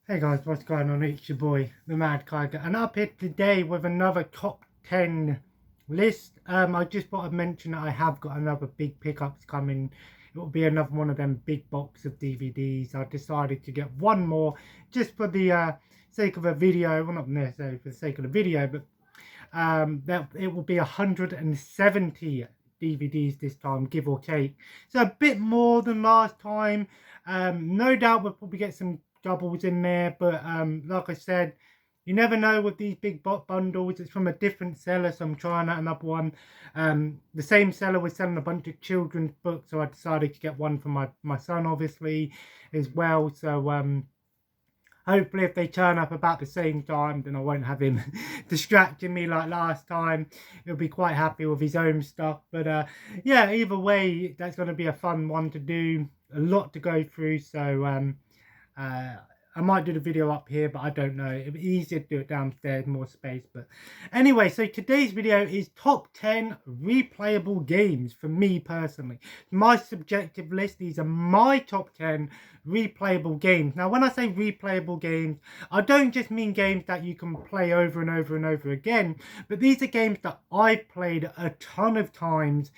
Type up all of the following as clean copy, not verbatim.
Hey guys, what's going on? It's your boy, the Mad Tiger, and up here today with another top 10 list. I just thought I'd mention that I have got another big pickups coming. It will be another one of them big box of DVDs. I decided to get one more just for the sake of a video. Well, not necessarily for the sake of the video, but that it will be 170 DVDs this time, give or take. So a bit more than last time. No doubt we'll probably get some doubles in there, but like I said, you never know with these big bundles. It's from a different seller, so I'm trying out another one. The same seller was selling a bunch of children's books, so I decided to get one for my son, obviously, as well. So hopefully if they turn up about the same time, then I won't have him distracting me like last time. He'll be quite happy with his own stuff. But yeah, either way, that's going to be a fun one to do. A lot to go through. So I might do the video up here, but I don't know. It'd be easier to do it downstairs, more space. But anyway, so today's video is top 10 replayable games for me personally. My subjective list, these are my top 10 replayable games. Now, when I say replayable games, I don't just mean games that you can play over and over and over again, but these are games that I've played a ton of times,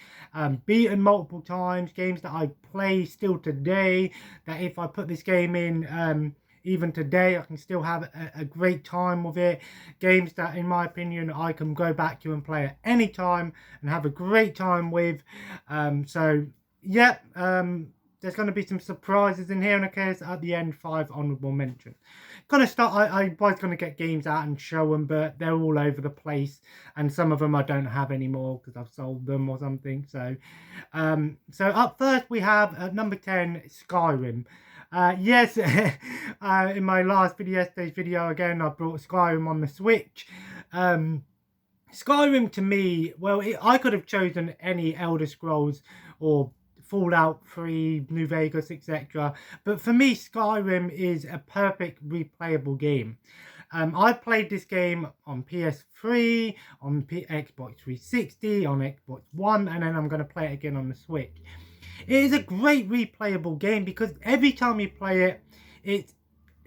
beaten multiple times, games that I play still today, that if I put this game in, even today, I can still have a great time with it. Games that, in my opinion, I can go back to and play at any time and have a great time with. So, yeah, there's going to be some surprises in here. And okay, at the end, 5 honourable mentions. I was going to get games out and show them, but they're all over the place. And some of them I don't have anymore because I've sold them or something. So up first, we have at number 10, Skyrim. Yes, in my last video, yesterday's video, again, I brought Skyrim on the Switch. Skyrim to me, well, I could have chosen any Elder Scrolls or Fallout 3, New Vegas, etc. But for me, Skyrim is a perfect replayable game. I've played this game on PS3, on Xbox 360, on Xbox One, and then I'm going to play it again on the Switch. It is a great replayable game because every time you play it, it's,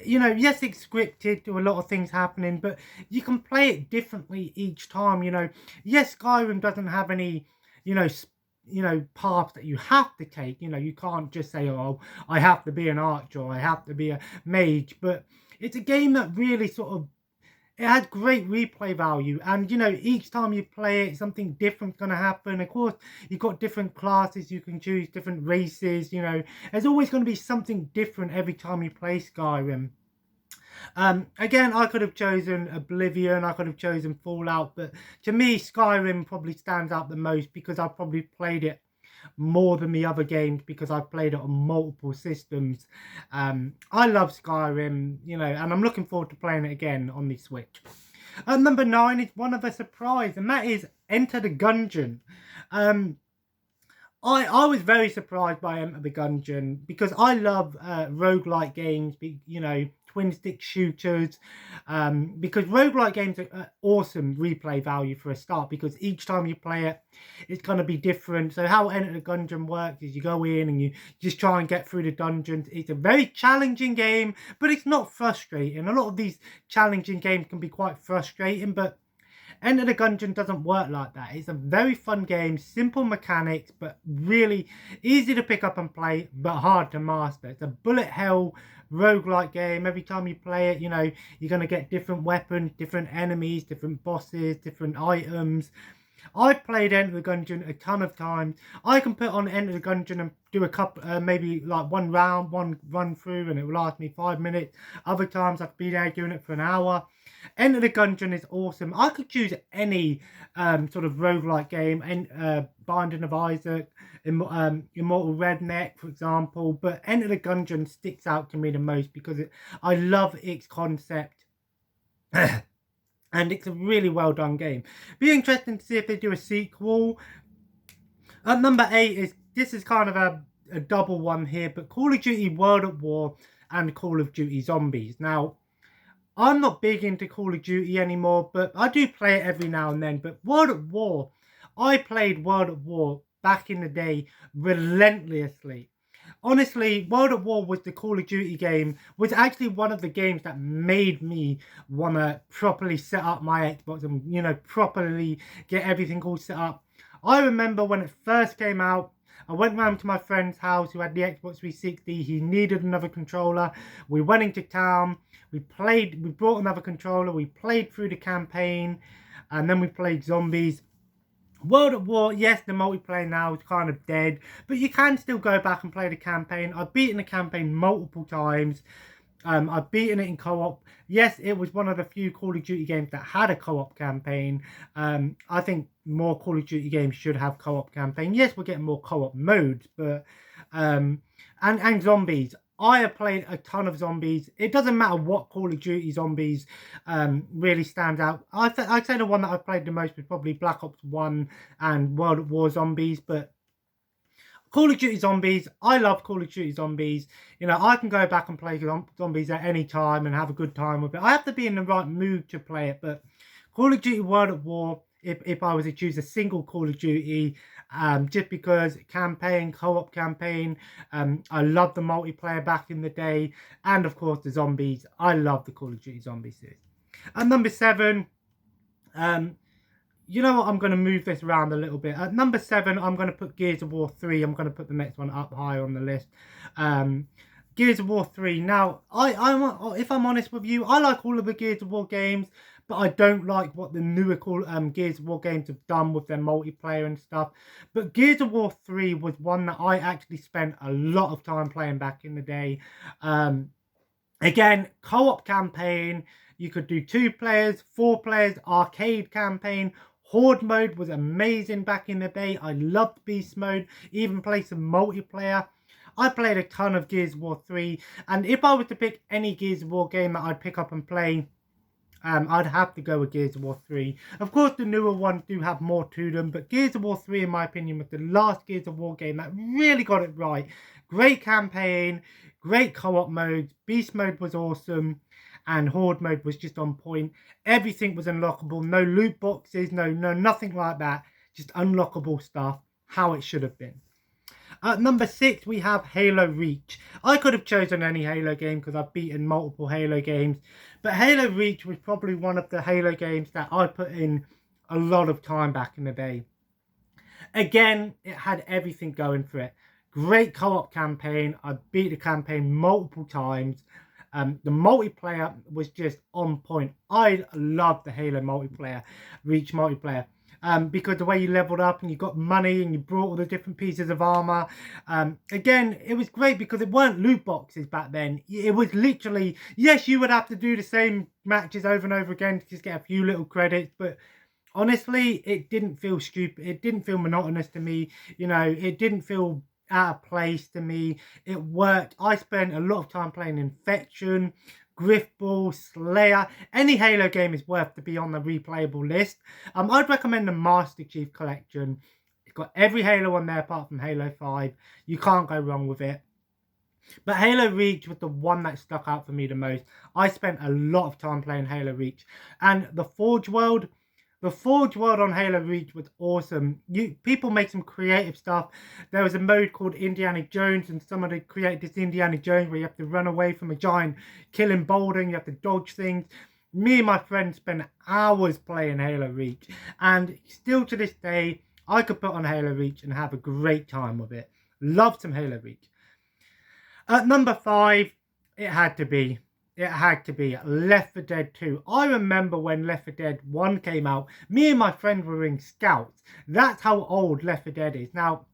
you know, yes, it's scripted, there are a lot of things happening, but you can play it differently each time, you know. Yes, Skyrim doesn't have any, you know, paths that you have to take. You know, you can't just say, oh, I have to be an archer, or I have to be a mage, but it's a game that really sort of, it had great replay value, and you know, each time you play it, something different's going to happen. Of course, you've got different classes you can choose, different races, you know, there's always going to be something different every time you play Skyrim. Again, I could have chosen Oblivion, I could have chosen Fallout, but to me, Skyrim probably stands out the most because I've probably played it more than the other games because I've played it on multiple systems. I love Skyrim, you know, and I'm looking forward to playing it again on the Switch. Number 9 is one of a surprise, and that is Enter the Gungeon. I was very surprised by Enter the Gungeon because I love roguelike games, you know, twin stick shooters, because roguelike games are awesome replay value for a start because each time you play it, it's going to be different. So how Enter the Gungeon works is you go in and you just try and get through the dungeons. It's a very challenging game, but it's not frustrating. A lot of these challenging games can be quite frustrating, but Enter the Gungeon doesn't work like that. It's a very fun game, simple mechanics, but really easy to pick up and play, but hard to master. It's a bullet hell roguelike game. Every time you play it, you know, you're going to get different weapons, different enemies, different bosses, different items. I've played Enter the Gungeon a ton of times. I can put on Enter the Gungeon and do a couple, maybe like one round, one run through, and it will last me 5 minutes. Other times I could be there doing it for an hour. Enter the Gungeon is awesome. I could choose any sort of roguelike game, and Binding of Isaac, Immortal Redneck, for example. But Enter the Gungeon sticks out to me the most because I love its concept. And it's a really well done game. Be interesting to see if they do a sequel. At number 8 this is kind of a double one here, but Call of Duty World at War and Call of Duty Zombies. Now, I'm not big into Call of Duty anymore, but I do play it every now and then. But World at War, I played World at War back in the day relentlessly. honestly, World at War was the Call of Duty game, was actually one of the games that made me want to properly set up my Xbox and, you know, properly get everything all set up. I remember when it first came out, I went round to my friend's house who had the Xbox 360. He needed another controller. We went into town. We brought another controller. We played through the campaign. And then we played zombies. World at War, yes, the multiplayer now is kind of dead, but you can still go back and play the campaign. I've beaten the campaign multiple times. I've beaten it in co-op. Yes, it was one of the few Call of Duty games that had a co-op campaign. I think more Call of Duty games should have co-op campaign. Yes, we're getting more co-op modes, but and zombies. I have played a ton of zombies. It doesn't matter what Call of Duty zombies really stands out. I'd say the one that I've played the most was probably Black Ops 1 and World at War zombies, but Call of Duty Zombies, I love Call of Duty Zombies. You know, I can go back and play zombies at any time and have a good time with it. I have to be in the right mood to play it, but Call of Duty World at War, if I was to choose a single Call of Duty, just because campaign, co-op campaign, I love the multiplayer back in the day, and of course the zombies. I love the Call of Duty Zombies series. At number 7, you know what, I'm going to move this around a little bit. At number 7, I'm going to put Gears of War 3. I'm going to put the next one up higher on the list. Gears of War 3. Now, if I'm honest with you, I like all of the Gears of War games, but I don't like what the newer Gears of War games have done with their multiplayer and stuff. But Gears of War 3 was one that I actually spent a lot of time playing back in the day. Again, co-op campaign. You could do 2 players, 4 players, arcade campaign. Horde mode was amazing back in the day. I loved Beast mode, even played some multiplayer. I played a ton of Gears of War 3, and if I was to pick any Gears of War game that I'd pick up and play, I'd have to go with Gears of War 3. Of course, the newer ones do have more to them, but Gears of War 3, in my opinion, was the last Gears of War game that really got it right. Great campaign, great co-op modes, Beast mode was awesome, and Horde mode was just on point. Everything was unlockable. No loot boxes, no nothing like that. Just unlockable stuff, how it should have been. At number 6, we have Halo Reach. I could have chosen any Halo game because I've beaten multiple Halo games. But Halo Reach was probably one of the Halo games that I put in a lot of time back in the day. Again, it had everything going for it. Great co-op campaign. I beat the campaign multiple times. The multiplayer was just on point. I love the Halo multiplayer, Reach multiplayer, because the way you leveled up and you got money and you brought all the different pieces of armor. Again, it was great because it weren't loot boxes back then. It was literally, yes, you would have to do the same matches over and over again to just get a few little credits, but honestly, it didn't feel stupid. It didn't feel monotonous to me. You know, it didn't feel out of place to me. It worked. I spent a lot of time playing Infection, Griffball, Slayer. Any Halo game is worth to be on the replayable list. I'd recommend the Master Chief Collection. It's got every Halo on there apart from Halo 5. You can't go wrong with it. But Halo Reach was the one that stuck out for me the most. I spent a lot of time playing Halo Reach. And the Forge world on Halo Reach was awesome. People make some creative stuff. There was a mode called Indiana Jones, and somebody created this Indiana Jones where you have to run away from a giant killing boulder and you have to dodge things. Me and my friends spent hours playing Halo Reach, and still to this day, I could put on Halo Reach and have a great time with it. Love some Halo Reach. At number 5, it had to be Left 4 Dead 2. I remember when Left 4 Dead 1 came out, me and my friend were in Scouts. That's how old Left 4 Dead is. Now,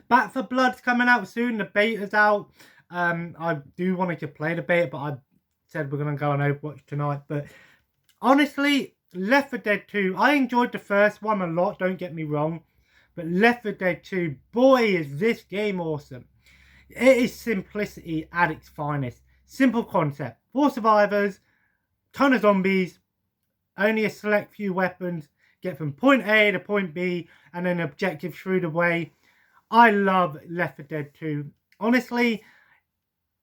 Back 4 Blood's coming out soon. The beta's out. I do want to play the beta, but I said we're going to go on Overwatch tonight. But honestly, Left 4 Dead 2, I enjoyed the first one a lot, don't get me wrong. But Left 4 Dead 2, boy, is this game awesome. It is simplicity at its finest. Simple concept. 4 survivors, ton of zombies, only a select few weapons, get from point A to point B, and then objective through the way. I love Left 4 Dead 2. Honestly,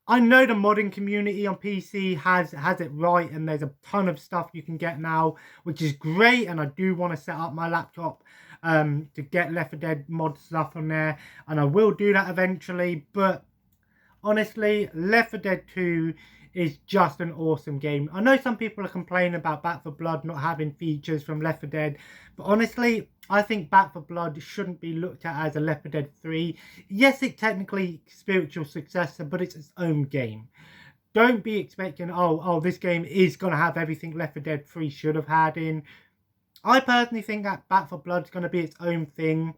I know the modding community on PC has it right, and there's a ton of stuff you can get now, which is great, and I do want to set up my laptop to get Left 4 Dead mod stuff on there, and I will do that eventually. But honestly, Left 4 Dead 2 is just an awesome game. I know some people are complaining about Back 4 Blood not having features from Left 4 Dead, but honestly, I think Back 4 Blood shouldn't be looked at as a Left 4 Dead 3. Yes, it's technically spiritual successor, but it's its own game. Don't be expecting, oh, this game is going to have everything Left 4 Dead 3 should have had in. I personally think that Back 4 Blood is going to be its own thing.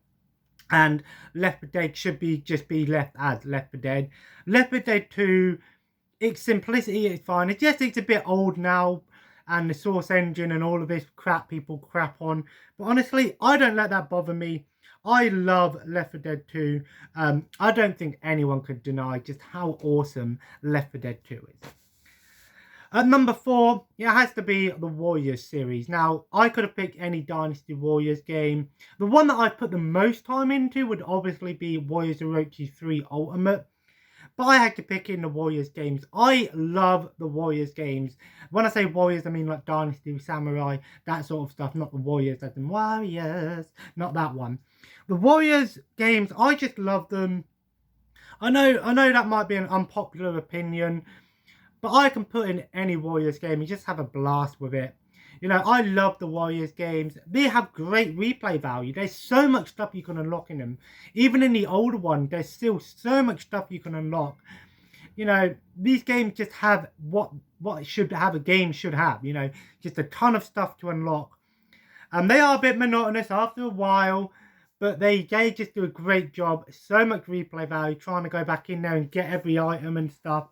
And Left 4 Dead should just be left as Left 4 Dead. Left 4 Dead 2, its simplicity is fine. It's a bit old now, and the source engine and all of this crap people crap on. But honestly, I don't let that bother me. I love Left 4 Dead 2. I don't think anyone could deny just how awesome Left 4 Dead 2 is. At number 4, it has to be the Warriors series. Now, I could have picked any Dynasty Warriors game. The one that I put the most time into would obviously be Warriors Orochi 3 Ultimate. But I had to pick in the Warriors games. I love the Warriors games. When I say Warriors, I mean like Dynasty, Samurai, that sort of stuff. Not the Warriors as in Warriors. Not that one. The Warriors games, I just love them. I know that might be an unpopular opinion, but I can put in any Warriors game and just have a blast with it. You know, I love the Warriors games. They have great replay value. There's so much stuff you can unlock in them. Even in the older one, there's still so much stuff you can unlock. You know, these games just have what should have a game should have. You know, just a ton of stuff to unlock. And they are a bit monotonous after a while, but they just do a great job. So much replay value, trying to go back in there and get every item and stuff.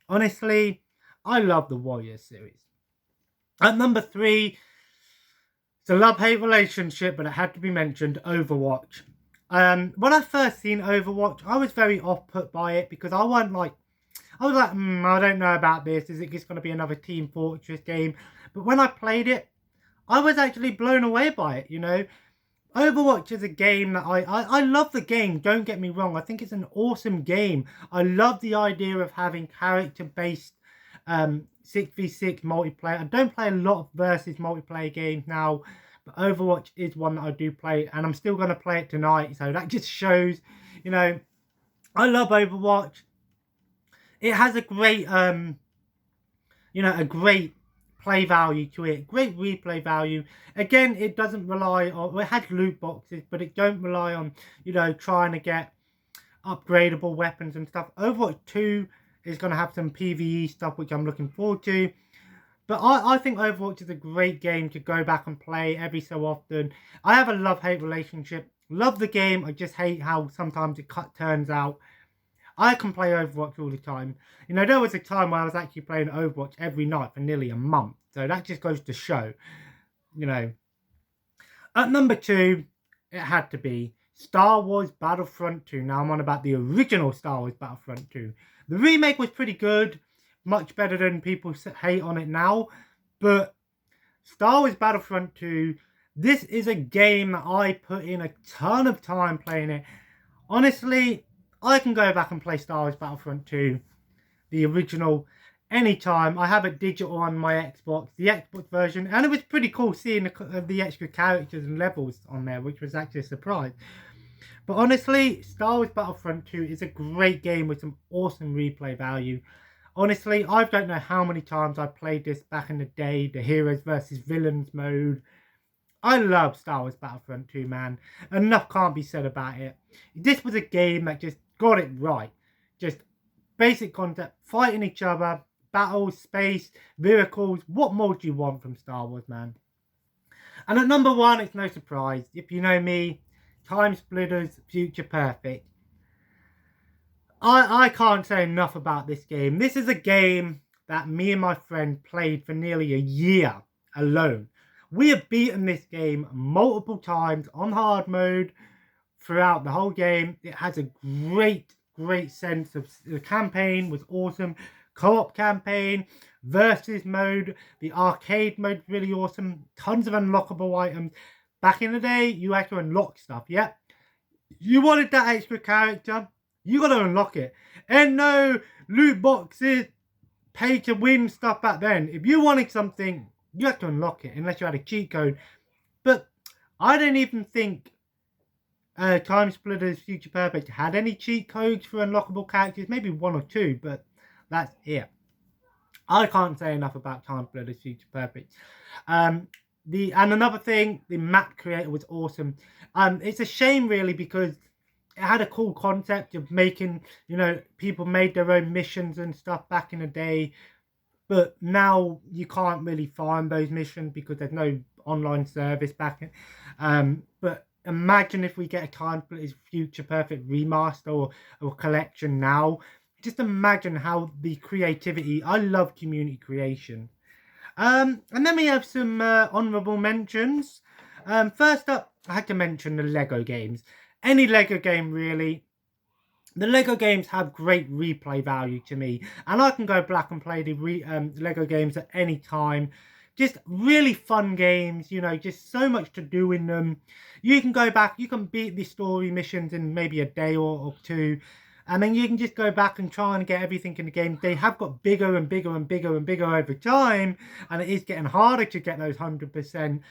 Honestly, I love the Warriors series. At number 3, it's a love-hate relationship, but it had to be mentioned, Overwatch. When I first seen Overwatch, I was very off-put by it because I was like, I don't know about this. Is it just going to be another Team Fortress game? But when I played it, I was actually blown away by it, you know. Overwatch is a game that I love the game, don't get me wrong. I think it's an awesome game. I love the idea of having character-based 6v6 multiplayer. I don't play a lot of versus multiplayer games now, but Overwatch is one that I do play, and I'm still going to play it tonight, so that just shows, you know, I love Overwatch. It has a great, you know, a great play value to it, great replay value. Again, it doesn't rely on, well, it has loot boxes, but it don't rely on, you know, trying to get upgradable weapons and stuff. Overwatch 2 is going to have some PvE stuff, which I'm looking forward to. But I think Overwatch is a great game to go back and play every so often. I have a love-hate relationship. Love the game, I just hate how sometimes it turns out. I can play Overwatch all the time. You know, there was a time where I was actually playing Overwatch every night for nearly a month. So that just goes to show, you know. At number 2, it had to be Star Wars Battlefront 2. Now I'm on about the original Star Wars Battlefront 2. The remake was pretty good. Much better than people hate on it now. But Star Wars Battlefront 2, this is a game that I put in a ton of time playing it. Honestly, I can go back and play Star Wars Battlefront 2, the original, anytime. I have it digital on my Xbox, the Xbox version, and it was pretty cool seeing the extra characters and levels on there, which was actually a surprise. But honestly, Star Wars Battlefront 2 is a great game with some awesome replay value. Honestly, I don't know how many times I played this back in the day, the heroes versus villains mode. I love Star Wars Battlefront 2, man. Enough can't be said about it. This was a game that just got it right. Just basic concept, fighting each other, battles, space, vehicles. What more do you want from Star Wars, man? And at number 1, it's no surprise. If you know me, TimeSplitters Future Perfect. I can't say enough about this game. This is a game that me and my friend played for nearly a year alone. We have beaten this game multiple times on hard mode throughout the whole game. It has a great sense of, the campaign was awesome. Co-op campaign, versus mode, the arcade mode, really awesome. Tons of unlockable items. Back in the day, you had to unlock stuff, yeah? You wanted that extra character, you got to unlock it. And no loot boxes, pay to win stuff back then. If you wanted something, you had to unlock it, unless you had a cheat code. But I don't even think TimeSplitters Future Perfect had any cheat codes for unlockable characters. Maybe one or two, but that's it. I can't say enough about TimeSplitters Future Perfect. And another thing, the map creator was awesome. It's a shame really because it had a cool concept of making, people made their own missions and stuff back in the day. But now you can't really find those missions because there's no online service back in. But imagine if we get a TimeSplitters Future Perfect remaster or collection now. Just imagine how the creativity. I love community creation. And then we have some honourable mentions. First up, I had to mention the Lego games. Any Lego game really. The Lego games have great replay value to me, and I can go back and play the Lego games at any time. Just really fun games, just so much to do in them. You can go back, you can beat the story missions in maybe a day or two, and then you can just go back and try and get everything in the game. They have got bigger and bigger and bigger and bigger over time, and it is getting harder to get those 100%.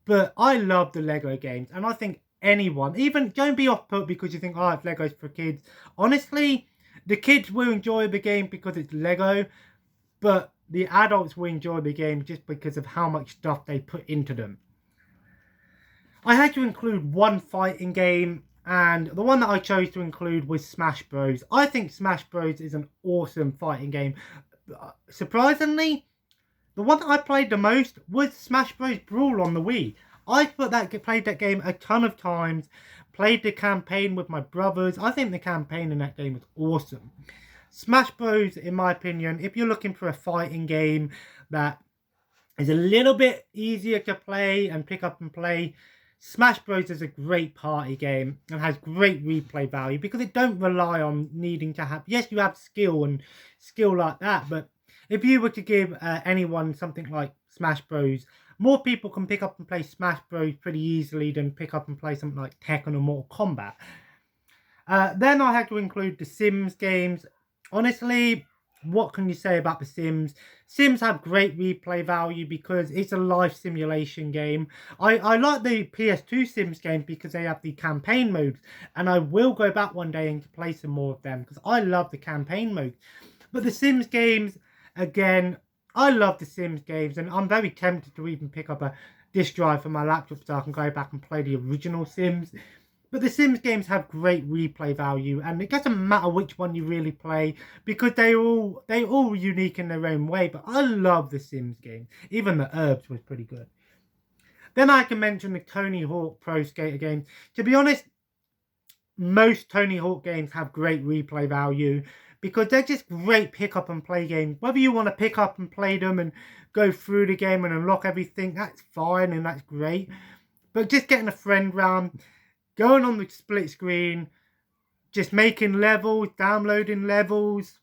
But I love the Lego games, and I think anyone, even don't be off put because you think, oh, it's Legos for kids. Honestly, the kids will enjoy the game because it's Lego, but the adults will enjoy the game just because of how much stuff they put into them. I had to include one fighting game, and the one that I chose to include was Smash Bros. I think Smash Bros is an awesome fighting game. Surprisingly, the one that I played the most was Smash Bros. Brawl on the Wii. I played that game a ton of times, played the campaign with my brothers. I think the campaign in that game was awesome. Smash Bros, in my opinion, if you're looking for a fighting game that is a little bit easier to play and pick up and play, Smash Bros is a great party game and has great replay value because it don't rely on needing to have, yes, you have skill and skill like that, but if you were to give anyone something like Smash Bros, more people can pick up and play Smash Bros pretty easily than pick up and play something like Tekken or Mortal Kombat. Then I had to include the Sims games. Honestly, what can you say about the Sims? Sims have great replay value because it's a life simulation game. I like the PS2 Sims games because they have the campaign modes, and I will go back one day and play some more of them because I love the campaign modes. But the Sims games, again, I love the Sims games, and I'm very tempted to even pick up a disk drive for my laptop so I can go back and play the original Sims. But the Sims games have great replay value, and it doesn't matter which one you really play because they're all unique in their own way. But I love the Sims games. Even the Herbs was pretty good. Then I can mention the Tony Hawk Pro Skater games. To be honest, most Tony Hawk games have great replay value because they're just great pick up and play games. Whether you want to pick up and play them and go through the game and unlock everything, that's fine and that's great. But just getting a friend round, going on the split screen, just making levels, downloading levels,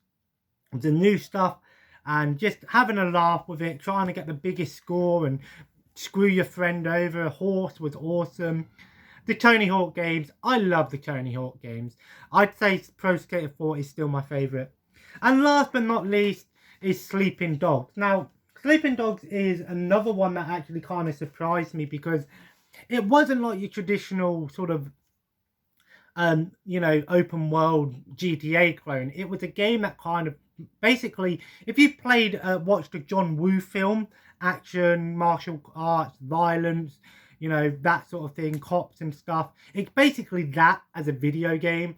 the new stuff, and just having a laugh with it, trying to get the biggest score and screw your friend over. A horse was awesome. The Tony Hawk games, I love the Tony Hawk games. I'd say Pro Skater 4 is still my favourite. And last but not least is Sleeping Dogs. Now, Sleeping Dogs is another one that actually kind of surprised me because it wasn't like your traditional sort of, open world GTA clone. It was a game that kind of, basically, if you watched the John Woo film, action, martial arts, violence, that sort of thing, cops and stuff. It's basically that as a video game.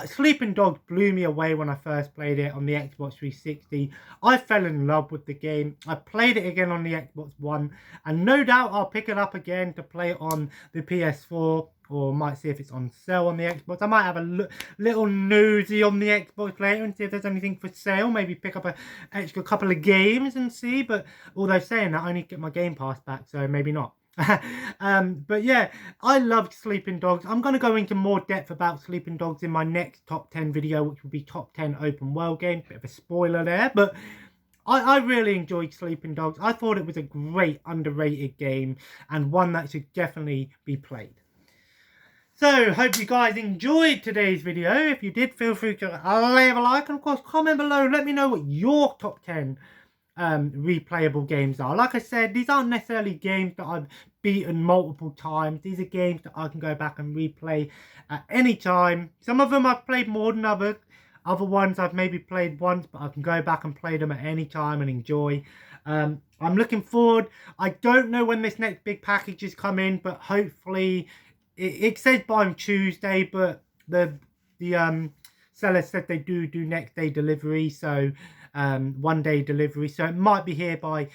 Sleeping Dogs blew me away when I first played it on the Xbox 360. I fell in love with the game. I played it again on the Xbox One, and no doubt I'll pick it up again to play it on the PS4, or might see if it's on sale on the Xbox. I might have a little nosy on the Xbox later and see if there's anything for sale. Maybe pick up an extra couple of games and see. But although saying that, I need to get my Game Pass back, so maybe not. But yeah, I loved Sleeping Dogs. I'm going to go into more depth about Sleeping Dogs in my next top 10 video, which will be top 10 open world games. Bit of a spoiler there, but I really enjoyed Sleeping Dogs. I thought it was a great underrated game and one that should definitely be played. So, hope you guys enjoyed today's video. If you did, feel free to leave a like and of course comment below. Let me know what your top 10 replayable games are. Like I said, these aren't necessarily games that I've beaten multiple times. These are games that I can go back and replay at any time. Some of them I've played more than others. Other ones I've maybe played once, but I can go back and play them at any time and enjoy. I'm looking forward. I don't know when this next big package is coming, but hopefully it says by Tuesday, but the seller said they do next day delivery, so 1 day delivery, so it might be here by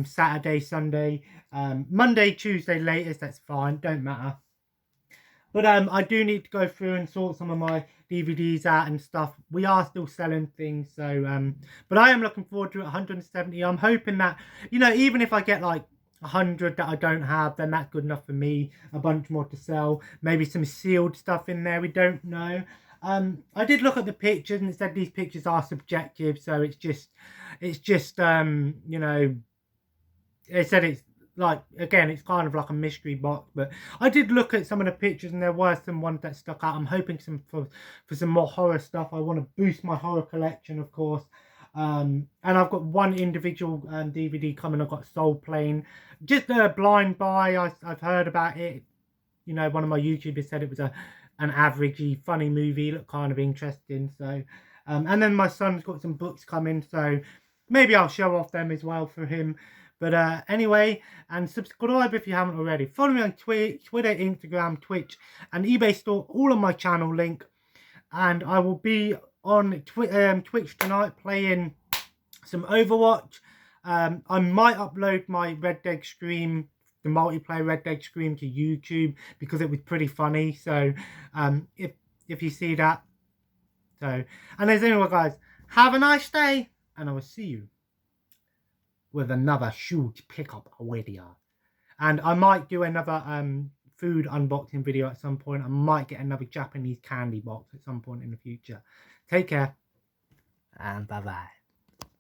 Saturday, Sunday, Monday, Tuesday latest. That's fine, don't matter. But I do need to go through and sort some of my DVDs out and stuff. We are still selling things, so but I am looking forward to it. 170. I'm hoping that, you know, even if I get like 100 that I don't have, then that's good enough for me. A bunch more to sell, maybe some sealed stuff in there, we don't know. I did look at the pictures and it said these pictures are subjective, so it's just you know, it said it's like, again, it's kind of like a mystery box. But I did look at some of the pictures and there were some ones that stuck out. I'm hoping for some more horror stuff. I want to boost my horror collection, of course. And I've got one individual DVD coming. I've got Soul Plane, just a blind buy. I've heard about it. You know, one of my YouTubers said it was an averagey funny movie. Looked kind of interesting. So and then my son's got some books coming, so maybe I'll show off them as well for him. But anyway, and subscribe if you haven't already. Follow me on Twitter, Instagram, Twitch, and eBay store, all on my channel link. And I will be on Twitch tonight playing some Overwatch. I might upload my Red Dead stream, the multiplayer Red Dead stream, to YouTube because it was pretty funny. So if you see that. So, and as anyway, guys, have a nice day, and I will see you with another huge pickup video. And I might do another food unboxing video at some point. I might get another Japanese candy box at some point in the future. Take care, and bye-bye.